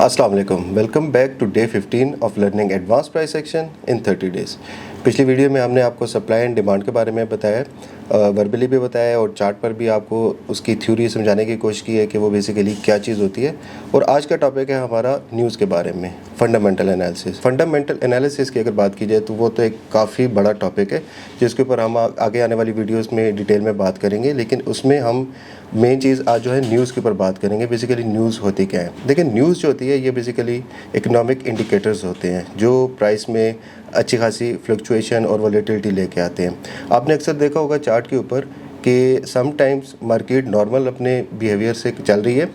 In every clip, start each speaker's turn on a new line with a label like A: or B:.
A: अस्सलाम वालेकुम, welcome back to day 15 of learning advance price action in 30 days. पिछली video में हमने आपको सप्लाई एंड डिमांड के बारे में बताया, वर्बली भी बताया और चार्ट पर भी आपको उसकी थ्योरी समझाने की कोशिश की है कि वो बेसिकली क्या चीज़ होती है। और आज का टॉपिक है हमारा न्यूज़ के बारे में, फंडामेंटल एनालिसिस। फंडामेंटल एनालिसिस की अगर बात की जाए तो वो तो एक काफ़ी बड़ा टॉपिक है जिसके ऊपर हम आगे आने वाली वीडियोज़ में डिटेल में बात करेंगे, लेकिन उसमें हम मेन चीज़ आज जो है न्यूज़ के ऊपर बात करेंगे। बेसिकली न्यूज़ होती क्या है। देखिए, न्यूज़ जो होती है ये बेसिकली इकोनॉमिक इंडिकेटर्स होते हैं जो प्राइस में अच्छी खासी फ्लक्चुएशन और वॉलेटिलिटी लेके आते हैं। आपने अक्सर देखा होगा चार्ट के ऊपर कि समटाइम्स मार्केट नॉर्मल अपने बिहेवियर से चल रही है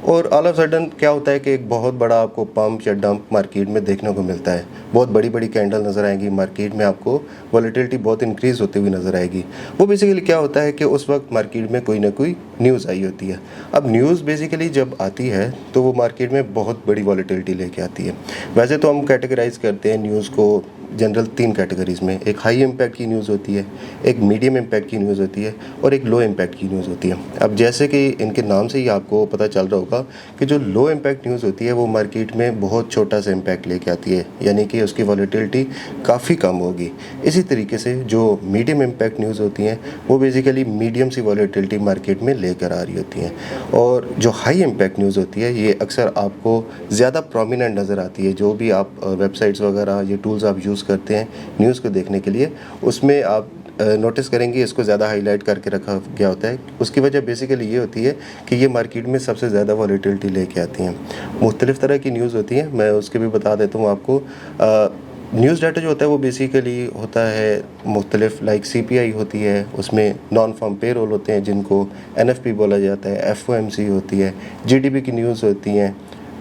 A: और ऑल ऑफ सडन क्या होता है कि एक बहुत बड़ा आपको पंप या डंप मार्केट में देखने को मिलता है। बहुत बड़ी बड़ी कैंडल नज़र आएंगी मार्केट में, आपको वॉलेटिलिटी बहुत इंक्रीज़ होती हुई नज़र आएगी। वो बेसिकली क्या होता है कि उस वक्त मार्केट में कोई ना कोई न्यूज़ आई होती है। अब न्यूज़ बेसिकली जब आती है तो वो मार्केट में बहुत बड़ी वॉलेटिलिटी लेके आती है। वैसे तो हम कैटेगराइज करते हैं न्यूज़ को जनरल 3 कैटेगरीज़ में। एक हाई इम्पैक्ट की न्यूज़ होती है, एक मीडियम इम्पैक्ट की न्यूज़ होती है और एक लो इम्पैक्ट की न्यूज़ होती है। अब जैसे कि इनके नाम से ही आपको पता चल रहा होगा कि जो लो इम्पैक्ट न्यूज़ होती है वो मार्केट में बहुत छोटा सा इम्पैक्ट लेके आती है, यानी कि उसकी वॉलेटिलिटी काफ़ी कम होगी। इसी तरीके से जो मीडियम इम्पैक्ट न्यूज़ होती हैं वो बेसिकली मीडियम सी वॉलेटिलिटी मार्केट में लेकर आ रही होती हैं। और जो हाई इम्पैक्ट न्यूज़ होती है ये अक्सर आपको ज़्यादा प्रोमिनेंट नज़र आती है। जो भी आप वेबसाइट्स वगैरह ये टूल्स आप यूज़ करते हैं न्यूज़ को देखने के लिए, उसमें आप नोटिस करेंगे इसको ज़्यादा हाईलाइट करके रखा गया होता है। उसकी वजह बेसिकली ये होती है कि ये मार्केट में सबसे ज़्यादा वॉलेटिलिटी लेके आती हैं। मुख्तलिफ़ तरह की न्यूज़ होती हैं, मैं उसके भी बता देता हूँ आपको। न्यूज़ डाटा जो होता है वो बेसिकली होता है मुख्तलिफ, लाइक CPI होती है, उसमें नॉन फार्म पे रोल होते हैं जिनको NFP बोला जाता है, FOMC होती है, GDP की न्यूज़ होती हैं,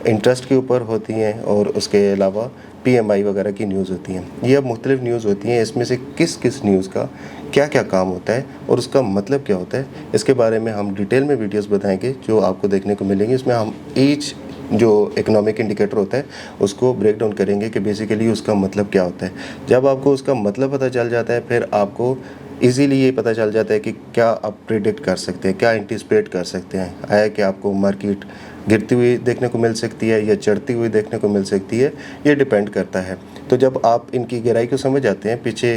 A: इंटरेस्ट के ऊपर होती हैं और उसके अलावा PMI वगैरह की न्यूज़ होती हैं। ये अब मुख्तलिफ न्यूज़ होती हैं, इसमें से किस किस न्यूज़ का क्या क्या काम होता है और उसका मतलब क्या होता है, इसके बारे में हम डिटेल में वीडियोस बताएंगे जो आपको देखने को मिलेंगी। इसमें हम ईच जो इकोनॉमिक इंडिकेटर होता है उसको ब्रेक डाउन करेंगे कि बेसिकली उसका मतलब क्या होता है। जब आपको उसका मतलब पता चल जाता है फिर आपको इजीली ये पता चल जाता है कि क्या आप प्रेडिक्ट कर सकते हैं, क्या एंटिसिपेट कर सकते हैं। आया कि आपको मार्केट गिरती हुई देखने को मिल सकती है या चढ़ती हुई देखने को मिल सकती है, ये डिपेंड करता है। तो जब आप इनकी गहराई को समझ जाते हैं, पीछे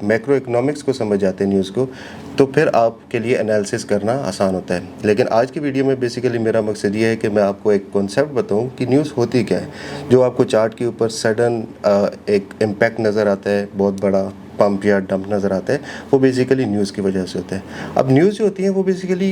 A: मैक्रो इकोनॉमिक्स को समझ जाते हैं न्यूज़ को, तो फिर आपके लिए एनालिसिस करना आसान होता है। लेकिन आज की वीडियो में बेसिकली मेरा मकसद ये है कि मैं आपको एक कॉन्सेप्ट बताऊं कि न्यूज़ होती क्या है। जो आपको चार्ट के ऊपर सडन एक इम्पैक्ट नज़र आता है, बहुत बड़ा पंप या डंप नज़र आता है, वो बेसिकली न्यूज़ की वजह से होता है। अब न्यूज़ जो होती है वो बेसिकली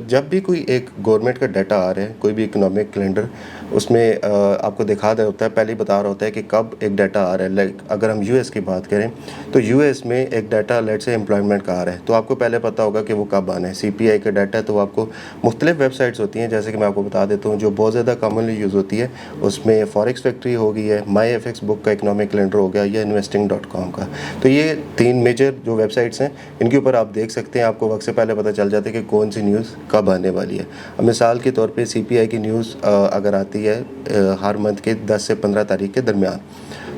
A: जब भी कोई एक गवर्नमेंट का डाटा आ रहा है, कोई भी इकोनॉमिक कैलेंडर उसमें आपको दिखा रहा होता है, पहले ही बता रहा होता है कि कब एक डाटा आ रहा है। लाइक अगर हम US की बात करें तो US में एक डाटा लेट से एम्प्लॉयमेंट का आ रहा है, तो आपको पहले पता होगा कि वो कब आना है। CPI का डाटा है तो आपको मुख्तलिफ वेबसाइट्स होती हैं, जैसे कि मैं आपको बता देता हूँ जो बहुत ज़्यादा कॉमनली यूज़ होती है। उसमें फॉरेक्स फैक्ट्री हो गई है, MyFX बुक का इकोनॉमिक कैलेंडर हो गया या investing.com का। तो ये 3 मेजर जो वेबसाइट्स हैं इनके ऊपर आप देख सकते हैं, आपको वक्त से पहले पता चल जाता है कि कौन सी न्यूज़ कब आने वाली है। अब मिसाल के तौर पे CPI की न्यूज़ अगर आती है हर मंथ के 10 से 15 तारीख के दरमियान,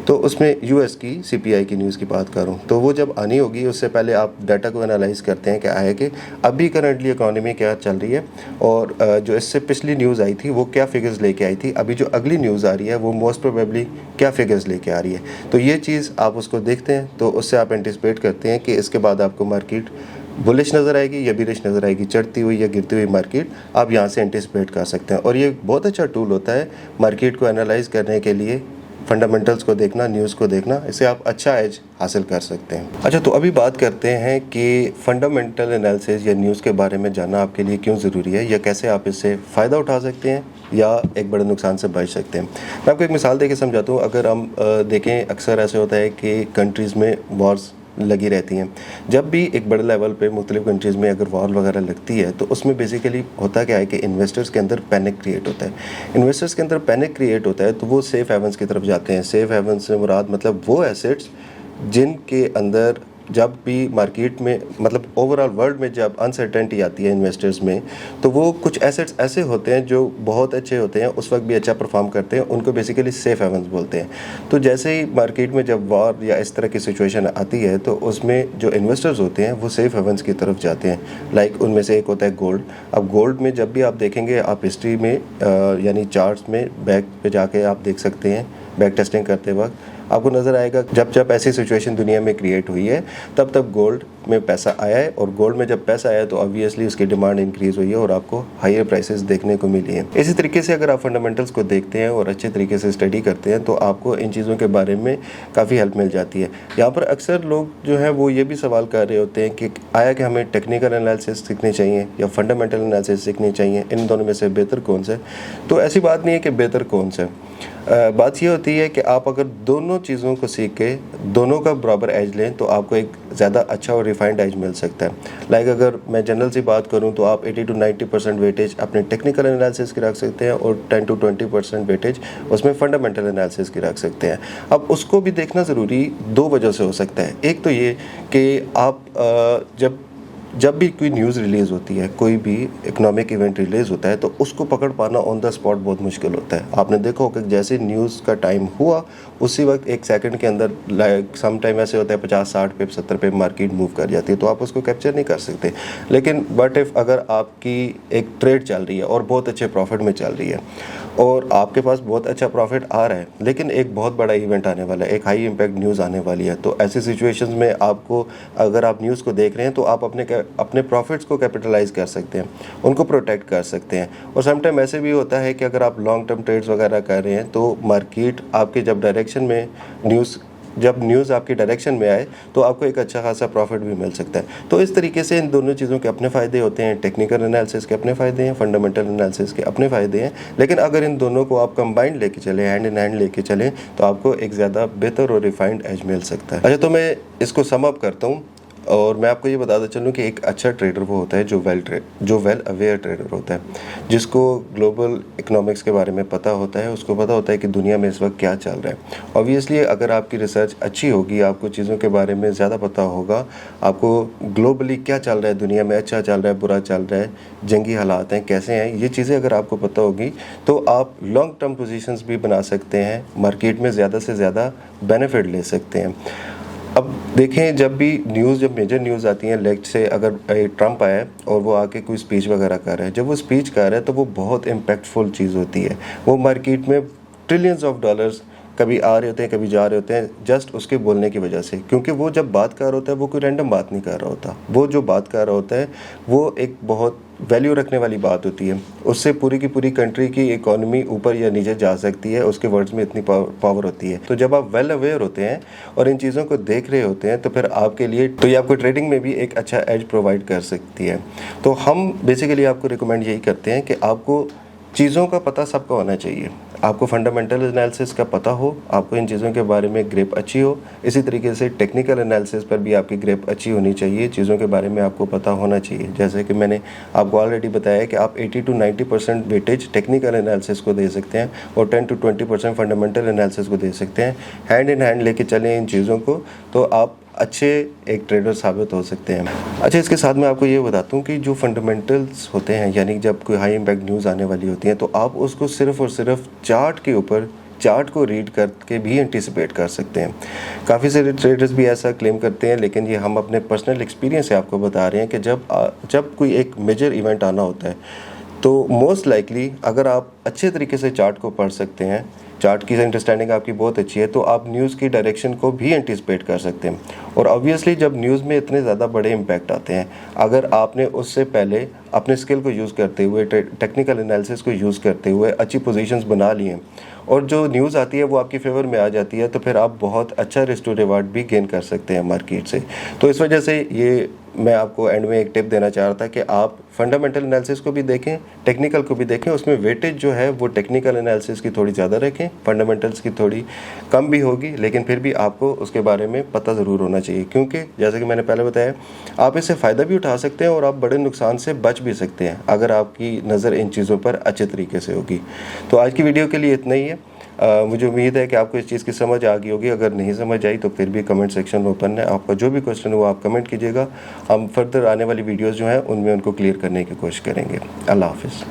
A: तो उसमें US की CPI की न्यूज़ की बात करूं तो वो जब आनी होगी उससे पहले आप डाटा को एनालाइज करते हैं कि आया कि अभी करंटली इकोनॉमी क्या चल रही है और जो इससे पिछली न्यूज़ आई थी वो क्या फिगर्स लेके आई थी, अभी जो अगली न्यूज़ आ रही है वो मोस्ट प्रोबेबली क्या फिगर्स लेके आ रही है। तो ये चीज़ आप उसको देखते हैं तो उससे आप एंटिसिपेट करते हैं कि इसके बाद आपको मार्केट बुलिश नज़र आएगी या बिरिश नज़र आएगी, चढ़ती हुई या गिरती हुई मार्केट आप यहाँ से एंटिसिपेट कर सकते हैं। और ये बहुत अच्छा टूल होता है मार्केट को एनालाइज करने के लिए, फंडामेंटल्स को देखना, न्यूज़ को देखना, इससे आप अच्छा एज हासिल कर सकते हैं। अच्छा, तो अभी बात करते हैं कि फंडामेंटल एनालिसिस या न्यूज़ के बारे में जानना आपके लिए क्यों ज़रूरी है या कैसे आप इससे फ़ायदा उठा सकते हैं या एक बड़े नुकसान से बच सकते हैं। मैं आपको एक मिसाल देके समझाता हूँ। अगर हम देखें, अक्सर ऐसे होता है कि कंट्रीज़ में वॉर्स लगी रहती हैं। जब भी एक बड़े लेवल पे मुख्तलिफ कंट्रीज़ में अगर वॉर वगैरह लगती है तो उसमें बेसिकली होता क्या है कि इन्वेस्टर्स के अंदर पैनिक क्रिएट होता है। इन्वेस्टर्स के अंदर पैनिक क्रिएट होता है तो वो सेफ़ हेवन्स की तरफ जाते हैं। सेफ़ हेवन्स से मुराद मतलब वो एसेट्स जिनके अंदर जब भी मार्केट में मतलब ओवरऑल वर्ल्ड में जब अनसर्टेनिटी आती है इन्वेस्टर्स में, तो वो कुछ एसेट्स ऐसे होते हैं जो बहुत अच्छे होते हैं, उस वक्त भी अच्छा परफॉर्म करते हैं, उनको बेसिकली सेफ हेवन्स बोलते हैं। तो जैसे ही मार्केट में जब वॉर या इस तरह की सिचुएशन आती है तो उसमें जो इन्वेस्टर्स होते हैं वो सेफ हेवन्स की तरफ जाते हैं। लाइक उनमें से एक होता है गोल्ड। अब गोल्ड में जब भी आप देखेंगे, आप हिस्ट्री में यानी चार्ट्स में बैक पे जाके आप देख सकते हैं, बैक टेस्टिंग करते वक्त आपको नज़र आएगा जब जब ऐसी सिचुएशन दुनिया में क्रिएट हुई है तब तब गोल्ड में पैसा आया है, और गोल्ड में जब पैसा आया तो ऑब्वियसली उसकी डिमांड इंक्रीज़ हुई है और आपको हायर प्राइसेस देखने को मिली हैं। इसी तरीके से अगर आप फंडामेंटल्स को देखते हैं और अच्छे तरीके से स्टडी करते हैं तो आपको इन चीज़ों के बारे में काफ़ी हेल्प मिल जाती है। यहाँ पर अक्सर लोग जो हैं वो ये भी सवाल कर रहे होते हैं कि आया कि हमें टेक्निकल एनालिसिस सीखनी चाहिए या फंडामेंटल एनालिसिस सीखनी चाहिए, इन दोनों में से बेहतर कौन सा है? तो ऐसी बात नहीं है कि बेहतर कौन सा है। बात ये होती है कि आप अगर दोनों चीज़ों को सीख के दोनों का बराबर एज लें तो आपको एक ज़्यादा अच्छा और रिफाइंड एज मिल सकता है। लाइक अगर मैं जनरल सी बात करूं तो आप 80 to 90% वेटेज अपने टेक्निकल एनालिसिस की रख सकते हैं और 10 to 20% वेटेज उसमें फंडामेंटल एनालिसिस की रख सकते हैं। अब उसको भी देखना ज़रूरी दो वजह से हो सकता है। एक तो ये कि आप जब भी कोई न्यूज़ रिलीज़ होती है, कोई भी इकोनॉमिक इवेंट रिलीज़ होता है तो उसको पकड़ पाना ऑन द स्पॉट बहुत मुश्किल होता है। आपने देखा होगा कि जैसे न्यूज़ का टाइम हुआ उसी वक्त एक सेकंड के अंदर लाइक सम टाइम ऐसे होता है 50-60 पे 70 पे मार्केट मूव कर जाती है, तो आप उसको कैप्चर नहीं कर सकते। लेकिन बट इफ़ अगर आपकी एक ट्रेड चल रही है और बहुत अच्छे प्रॉफिट में चल रही है और आपके पास बहुत अच्छा प्रॉफिट आ रहा है, लेकिन एक बहुत बड़ा इवेंट आने वाला है, एक हाई इम्पैक्ट न्यूज़ आने वाली है, तो ऐसी सिचुएशंस में आपको, अगर आप न्यूज़ को देख रहे हैं तो आप अपने प्रॉफिट्स को कैपिटलाइज कर सकते हैं, उनको प्रोटेक्ट कर सकते हैं। और समटाइम ऐसे भी होता है कि अगर आप लॉन्ग टर्म ट्रेड्स वगैरह कर रहे हैं तो मार्केट आपके जब न्यूज़ आपकी डायरेक्शन में आए तो आपको एक अच्छा खासा प्रॉफिट भी मिल सकता है। तो इस तरीके से इन दोनों चीज़ों के अपने फ़ायदे होते हैं। टेक्निकल एनालिसिस के अपने फ़ायदे हैं, फंडामेंटल एनालिसिस के अपने फ़ायदे हैं, लेकिन अगर इन दोनों को आप कंबाइंड लेके चलें, हैंड इन हैंड लेके चलें, तो आपको एक ज़्यादा बेहतर और रिफाइंड एज मिल सकता है। अच्छा, तो मैं इसको सम अप करता हूँ और मैं आपको ये बताता चलूँ कि एक अच्छा ट्रेडर वो होता है जो वेल अवेयर ट्रेडर होता है, जिसको ग्लोबल इकोनॉमिक्स के बारे में पता होता है, उसको पता होता है कि दुनिया में इस वक्त क्या चल रहा है। ऑब्वियसली अगर आपकी रिसर्च अच्छी होगी, आपको चीज़ों के बारे में ज़्यादा पता होगा, आपको ग्लोबली क्या चल रहा है, दुनिया में अच्छा चल रहा है, बुरा चल रहा है, जंगी हालात हैं, कैसे हैं, ये चीज़ें अगर आपको पता होगी तो आप लॉन्ग टर्म पोजीशंस भी बना सकते हैं, मार्केट में ज़्यादा से ज़्यादा बेनिफिट ले सकते हैं। अब देखें, जब मेजर न्यूज़ आती हैं, लेट से अगर ट्रंप आया और वो आके कोई स्पीच वगैरह कर रहा है, जब वो स्पीच कर रहा है तो वो बहुत इम्पैक्टफुल चीज़ होती है। वो मार्केट में ट्रिलियंस ऑफ डॉलर्स कभी आ रहे होते हैं, कभी जा रहे होते हैं, जस्ट उसके बोलने की वजह से, क्योंकि वो जब बात कर रहा होता है वो कोई रैंडम बात नहीं कर रहा होता। वो जो बात कर रहा होता है वो एक बहुत वैल्यू रखने वाली बात होती है, उससे पूरी की पूरी कंट्री की इकोनॉमी ऊपर या नीचे जा सकती है, उसके वर्ड्स में इतनी पावर होती है। तो जब आप वेल अवेयर होते हैं और इन चीज़ों को देख रहे होते हैं तो फिर आपके लिए तो ये आपको ट्रेडिंग में भी एक अच्छा एज प्रोवाइड कर सकती है। तो हम बेसिकली आपको रिकमेंड यही करते हैं कि आपको चीज़ों का पता सबका होना चाहिए, आपको फंडामेंटल एनालिसिस का पता हो, आपको इन चीज़ों के बारे में ग्रिप अच्छी हो, इसी तरीके से टेक्निकल एनालिसिस पर भी आपकी ग्रिप अच्छी होनी चाहिए, चीज़ों के बारे में आपको पता होना चाहिए। जैसे कि मैंने आपको ऑलरेडी बताया कि आप 80 to 90% वेटेज टेक्निकल एनालिसिस को दे सकते हैं और 10 to 20% फंडामेंटल एनालिसिस को दे सकते हैं। हैंड इन हैंड लेके चलें इन चीज़ों को तो आप अच्छे एक ट्रेडर साबित हो सकते हैं। अच्छा, इसके साथ मैं आपको ये बताता हूँ कि जो फंडामेंटल्स होते हैं, यानी जब कोई हाई इम्पैक्ट न्यूज़ आने वाली होती है तो आप उसको सिर्फ़ और सिर्फ चार्ट को रीड करके भी एंटिसिपेट कर सकते हैं। काफ़ी सारे ट्रेडर्स भी ऐसा क्लेम करते हैं, लेकिन ये हम अपने पर्सनल एक्सपीरियंस से आपको बता रहे हैं कि जब कोई एक मेजर इवेंट आना होता है तो मोस्ट लाइकली अगर आप अच्छे तरीके से चार्ट को पढ़ सकते हैं, चार्ट की अंडरस्टैंडिंग आपकी बहुत अच्छी है, तो आप न्यूज़ की डायरेक्शन को भी एंटिसिपेट कर सकते हैं। और ऑब्वियसली जब न्यूज़ में इतने ज़्यादा बड़े इम्पैक्ट आते हैं, अगर आपने उससे पहले अपने स्किल को यूज़ करते हुए, टेक्निकल एनालिसिस को यूज़ करते हुए अच्छी पोजीशंस बना लिए और जो न्यूज़ आती है वो आपकी फेवर में आ जाती है, तो फिर आप बहुत अच्छा रिस्क टू रिवार्ड भी गेन कर सकते हैं मार्केट से। तो इस वजह से ये मैं आपको एंड में एक टिप देना चाह रहा था कि आप फंडामेंटल एनालिसिस को भी देखें, टेक्निकल को भी देखें, उसमें वेटेज जो है वो टेक्निकल एनालिसिस की थोड़ी ज़्यादा रखें, फंडामेंटल्स की थोड़ी कम भी होगी, लेकिन फिर भी आपको उसके बारे में पता ज़रूर होना चाहिए, क्योंकि जैसे कि मैंने पहले बताया, आप इससे फ़ायदा भी उठा सकते हैं और आप बड़े नुकसान से बच भी सकते हैं अगर आपकी नज़र इन चीज़ों पर अच्छे तरीके से होगी। तो आज की वीडियो के लिए इतना ही है। मुझे उम्मीद है कि आपको इस चीज़ की समझ आ गई होगी। अगर नहीं समझ आई तो फिर भी कमेंट सेक्शन ओपन है, आपका जो भी क्वेश्चन है वो आप कमेंट कीजिएगा। हम फर्दर आने वाली वीडियोज़ जो हैं उनमें उनको क्लियर करने की कोशिश करेंगे। अल्लाह हाफिज़।